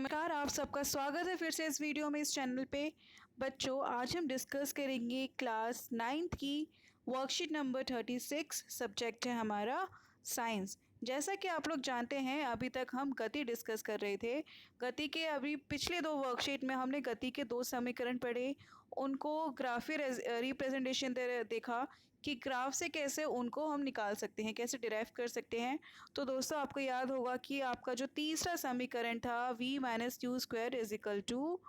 नमस्कार, आप सबका स्वागत है फिर से इस वीडियो में इस चैनल पे। बच्चों, आज हम डिस्कस करेंगे क्लास 9th की वर्कशीट नंबर 36। सब्जेक्ट है हमारा साइंस। जैसा कि आप लोग जानते हैं, अभी तक हम गति डिस्कस कर रहे थे। गति के अभी पिछले दो वर्कशीट में हमने गति के दो समीकरण पढ़े, उनको ग्राफी रिप्रेजेंटेशन देखा कि ग्राफ से कैसे उनको हम निकाल सकते हैं, कैसे डिराइव कर सकते हैं। तो दोस्तों, आपको याद होगा कि आपका जो तीसरा समीकरण था v minus q square is equal to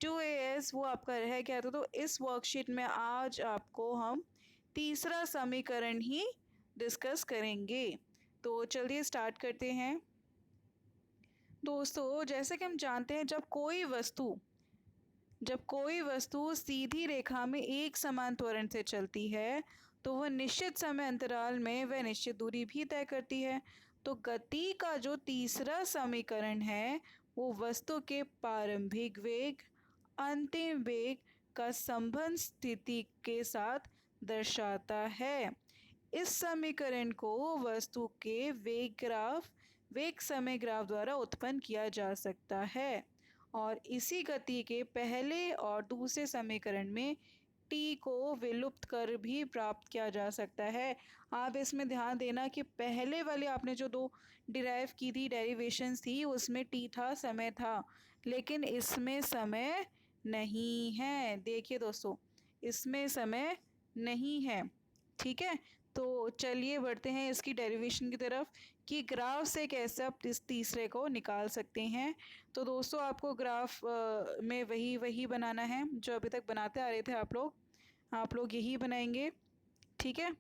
2as, वो आपका रह गया था। तो इस वर्कशीट में आज आपको हम तीसरा समीकरण ही डिस्कस करेंगे। तो चलिए स्टार्ट करते हैं। दोस्तों, जैसे कि हम जानते हैं, जब कोई वस्तु सीधी रेखा में एक समान त्वरण से चलती है तो वह निश्चित समय अंतराल में वह निश्चित दूरी भी तय करती है। तो गति का जो तीसरा समीकरण है वो वस्तु के प्रारंभिक वेग, अंतिम वेग का संबंध स्थिति के साथ दर्शाता है। इस समीकरण को वस्तु के वेग समय ग्राफ द्वारा उत्पन्न किया जा सकता है और इसी गति के पहले और दूसरे समीकरण में टी को विलुप्त कर भी प्राप्त किया जा सकता है। आप इसमें ध्यान देना कि पहले वाले आपने जो दो डिराइव की थी, डेरिवेशंस थी, उसमें टी था, समय था, लेकिन इसमें समय नहीं है। देखिए दोस्तों, इसमें समय नहीं है। ठीक है, तो चलिए बढ़ते हैं इसकी डेरिवेशन की तरफ कि ग्राफ से कैसे आप इस तीसरे को निकाल सकते हैं। तो दोस्तों, आपको ग्राफ में वही बनाना है जो अभी तक बनाते आ रहे थे आप लोग यही बनाएंगे। ठीक है,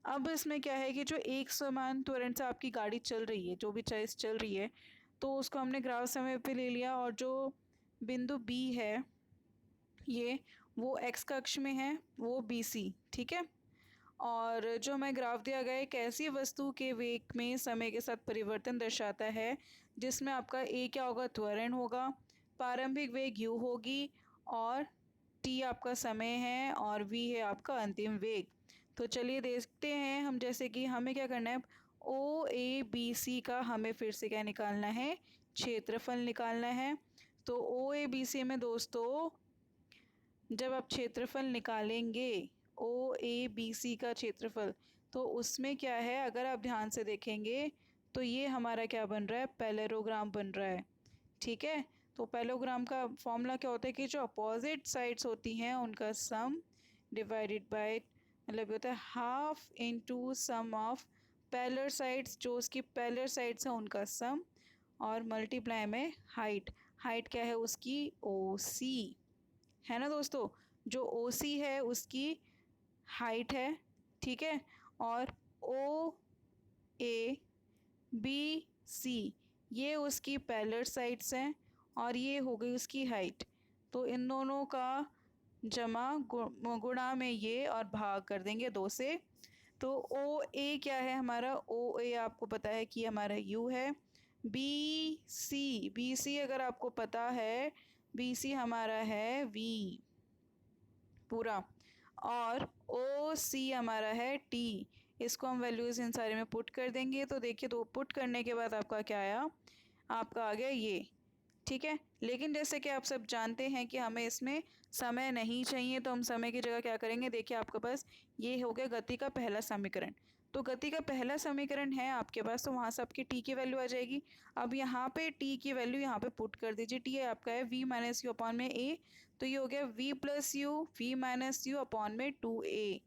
अब इसमें क्या है कि जो एक समान त्वरण से आपकी गाड़ी चल रही है, जो भी चीज़ चल रही है, तो उसको हमने ग्राफ समय पे ले लिया और जो बिंदु बी है ये वो एक्स कक्ष में है, वो बी सी। ठीक है, और जो हमें ग्राफ दिया गया है एक ऐसी वस्तु के वेग में समय के साथ परिवर्तन दर्शाता है जिसमें आपका ए क्या होगा, त्वरण होगा, प्रारंभिक वेग u होगी और t आपका समय है और v है आपका अंतिम वेग। तो चलिए देखते हैं हम, जैसे कि हमें क्या करना है, ओ ए बी सी का हमें फिर से क्या निकालना है, क्षेत्रफल निकालना है। तो ओ ए बी सी में दोस्तों जब आप क्षेत्रफल निकालेंगे, ओ ए बी सी का क्षेत्रफल, तो उसमें क्या है, अगर आप ध्यान से देखेंगे तो ये हमारा क्या बन रहा है, पैरेललोग्राम बन रहा है। ठीक है, तो पैरेललोग्राम का फॉर्मूला क्या होता है कि जो अपोजिट साइड्स होती हैं उनका सम डिवाइडेड बाय, मतलब होता है half into sum of parallel sides, जो उसकी पैरेलल साइड्स हैं उनका सम, और मल्टीप्लाई में हाइट क्या है उसकी, ओ सी है ना दोस्तों। जो ओ सी है उसकी हाइट है। ठीक है, और ओ ए बी सी ये उसकी पैरेलल साइड्स हैं और ये हो गई उसकी हाइट। तो इन दोनों का जमा गुणा में ये और भाग कर देंगे 2 से। तो ओ ए क्या है हमारा, ओ ए आपको पता है कि हमारा यू है। बी सी अगर आपको पता है, बी सी हमारा है वी पूरा, और ओ सी हमारा है टी। इसको हम वैल्यूज़ इन सारे में पुट कर देंगे। तो देखिए, तो पुट करने के बाद आपका क्या आया, आपका आ गया ये। ठीक है, लेकिन जैसे कि आप सब जानते हैं कि हमें इसमें समय नहीं चाहिए, तो हम समय की जगह क्या करेंगे, देखिए आपके पास ये हो गया गति का पहला समीकरण। तो गति का पहला समीकरण है आपके पास, तो वहाँ से आपकी टी की वैल्यू आ जाएगी। अब यहाँ पे टी की वैल्यू यहाँ पे पुट कर दीजिए। टी है आपका है वी माइनस यू अपॉन में ए, तो ये हो गया v plus u, v minus u upon में 2a।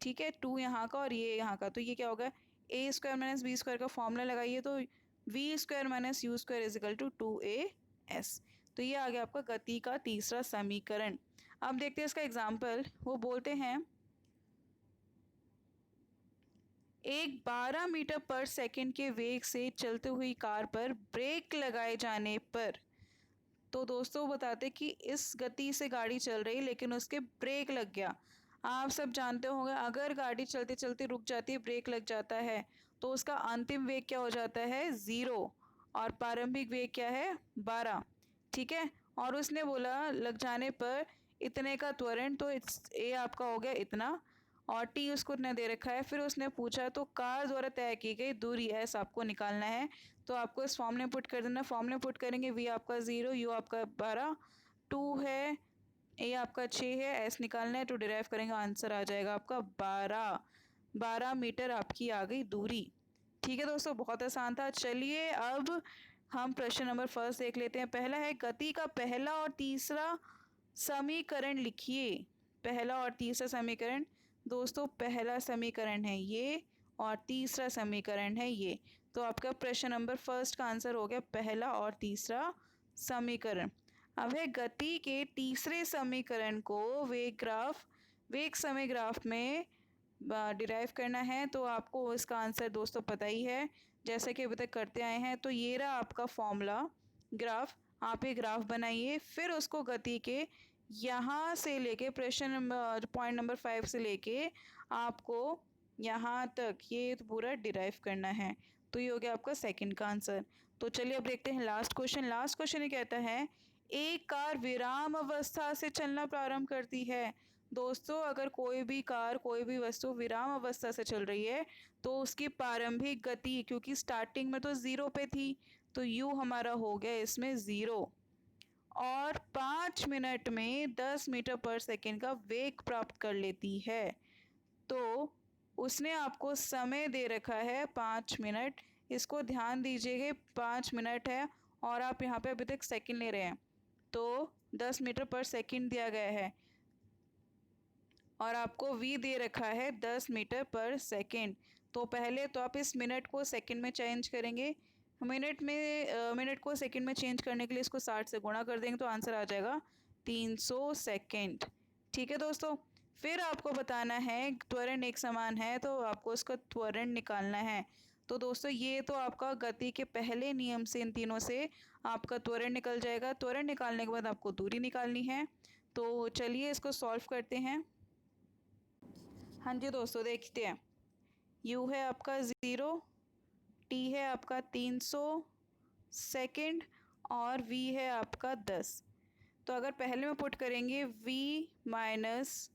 ठीक है, 2 यहाँ का और ये यहाँ का, तो ये क्या होगा, a square minus b square का फॉर्मूला लगाइए, तो v square minus u square is equal to 2as। तो ये आ गया आपका गति का तीसरा समीकरण। अब देखते हैं इसका एग्जाम्पल। वो बोलते हैं एक 12 मीटर पर सेकंड के वेग से चलती हुई कार पर ब्रेक लगाए जाने पर, तो दोस्तों बताते कि इस गति से गाड़ी चल रही लेकिन उसके ब्रेक लग गया। आप सब जानते होंगे, अगर गाड़ी चलते चलते रुक जाती है, ब्रेक लग जाता है, तो उसका अंतिम वेग क्या हो जाता है, 0, और प्रारंभिक वेग क्या है, 12। ठीक है, और उसने बोला लग जाने पर इतने का त्वरण, तो ए आपका हो गया इतना, और टी उसको ने दे रखा है। फिर उसने पूछा तो कार द्वारा तय की गई दूरी एस आपको निकालना है। तो आपको इस फॉर्म में पुट कर देना। फॉर्म में पुट करेंगे वी आपका 0, यू आपका 12, 2 है, ए आपका 6 है, एस निकालना है तो डिराइव करेंगे, आंसर आ जाएगा आपका 12 मीटर आपकी आ गई दूरी। ठीक है दोस्तों, बहुत आसान था। चलिए अब हम प्रश्न नंबर फर्स्ट देख लेते हैं। पहला है गति का पहला और तीसरा समीकरण लिखिए। पहला और तीसरा समीकरण, दोस्तों पहला समीकरण है ये और तीसरा समीकरण है ये। तो आपका प्रश्न नंबर फर्स्ट का आंसर हो गया पहला और तीसरा समीकरण। अब है गति के तीसरे समीकरण को वेग समय ग्राफ में डिराइव करना है। तो आपको इसका आंसर दोस्तों पता ही है, जैसे कि अभी तक करते आए हैं। तो ये रहा आपका फॉर्मूला ग्राफ। आप ये ग्राफ बनाइए, फिर उसको गति के यहाँ से लेके प्रश्न नंबर पॉइंट नंबर 5 से लेके आपको यहाँ तक ये पूरा डिराइव करना है। तो ये हो गया आपका सेकंड का आंसर। तो चलिए अब देखते हैं लास्ट क्वेश्चन। लास्ट क्वेश्चन ये कहता है एक कार विराम अवस्था से चलना प्रारंभ करती है। दोस्तों अगर कोई भी कार, कोई भी वस्तु विराम अवस्था से चल रही है तो उसकी प्रारंभिक गति, क्योंकि स्टार्टिंग में तो 0 पे थी, तो u हमारा हो गया इसमें 0, और 5 मिनट में 10 मीटर पर सेकेंड का वेग प्राप्त कर लेती है। तो उसने आपको समय दे रखा है 5 मिनट। इसको ध्यान दीजिएगा, 5 मिनट है और आप यहाँ पे अभी तक सेकंड ले रहे हैं। तो 10 मीटर पर सेकंड दिया गया है और आपको v दे रखा है 10 मीटर पर सेकंड। तो पहले तो आप इस मिनट को सेकंड में चेंज करेंगे। मिनट को सेकंड में चेंज करने के लिए इसको 60 से गुणा कर देंगे तो आंसर आ जाएगा 300 सेकंड। ठीक है दोस्तों, फिर आपको बताना है त्वरण एक समान है तो आपको इसका त्वरण निकालना है। तो दोस्तों ये तो आपका गति के पहले नियम से, इन तीनों से आपका त्वरण निकल जाएगा। त्वरण निकालने के बाद आपको दूरी निकालनी है। तो चलिए इसको सॉल्व करते हैं। हाँ जी दोस्तों, देखते हैं। u है आपका 0, t है आपका 300 सेकंड और v है आपका 10। तो अगर पहले में पुट करेंगे v minus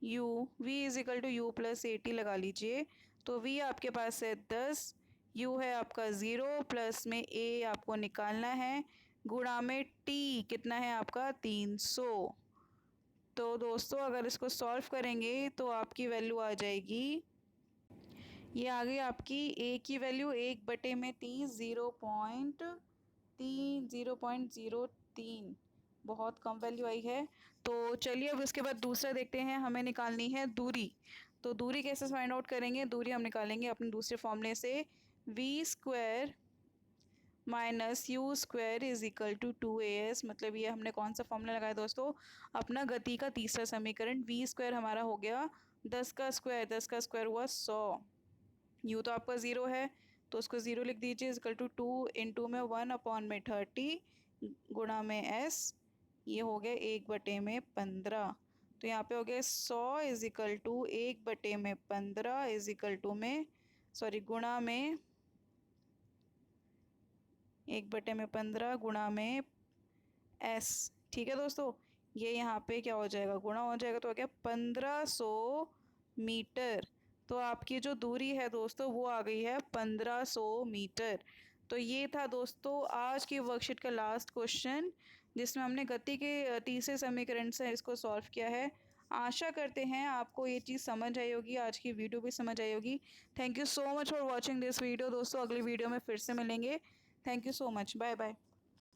u, v is equal to u plus 80 लगा लीजिए। तो v आपके पास है 10, u है आपका 0 प्लस में a आपको निकालना है, गुणा में t कितना है आपका 300। तो दोस्तों अगर इसको सॉल्व करेंगे तो आपकी वैल्यू आ जाएगी, ये आ गई आपकी a की वैल्यू 1/30, 0.03, बहुत कम वैल्यू आई है। तो चलिए अब इसके बाद दूसरा देखते हैं। हमें निकालनी है दूरी। तो दूरी कैसे फाइंड आउट करेंगे? दूरी हम निकालेंगे अपने दूसरे फॉर्मूले से, v² minus u square is equal to 2as। मतलब ये हमने कौन सा फॉर्मूला लगाया दोस्तों? अपना गति का तीसरा समीकरण। v² हमारा हो गया 10 का स्क्वायर, 10 का स्क्वायर हुआ 100। u तो आपका 0 है तो उसको 0 लिख दीजिए, इज इक्वल टू 2 इंटू में 1/30 गुणा में s, ये हो गया 1/15। तो यहाँ पे हो गया 100 is equal to 1/15 is equal to में गुणा में 1/15 गुणा में s। ठीक है दोस्तों, ये यहाँ पे क्या हो जाएगा, गुणा हो जाएगा तो हो गया 1500 मीटर। तो आपकी जो दूरी है दोस्तों वो आ गई है 1500 मीटर। तो ये था दोस्तों आज की वर्कशीट का लास्ट क्वेश्चन, जिसमें हमने गति के तीसरे समीकरण से इसको सॉल्व किया है। आशा करते हैं आपको ये चीज़ समझ आई होगी, आज की वीडियो भी समझ आई होगी। Thank you so much for watching this video. दोस्तों अगली वीडियो में फिर से मिलेंगे। Thank you so much, bye bye.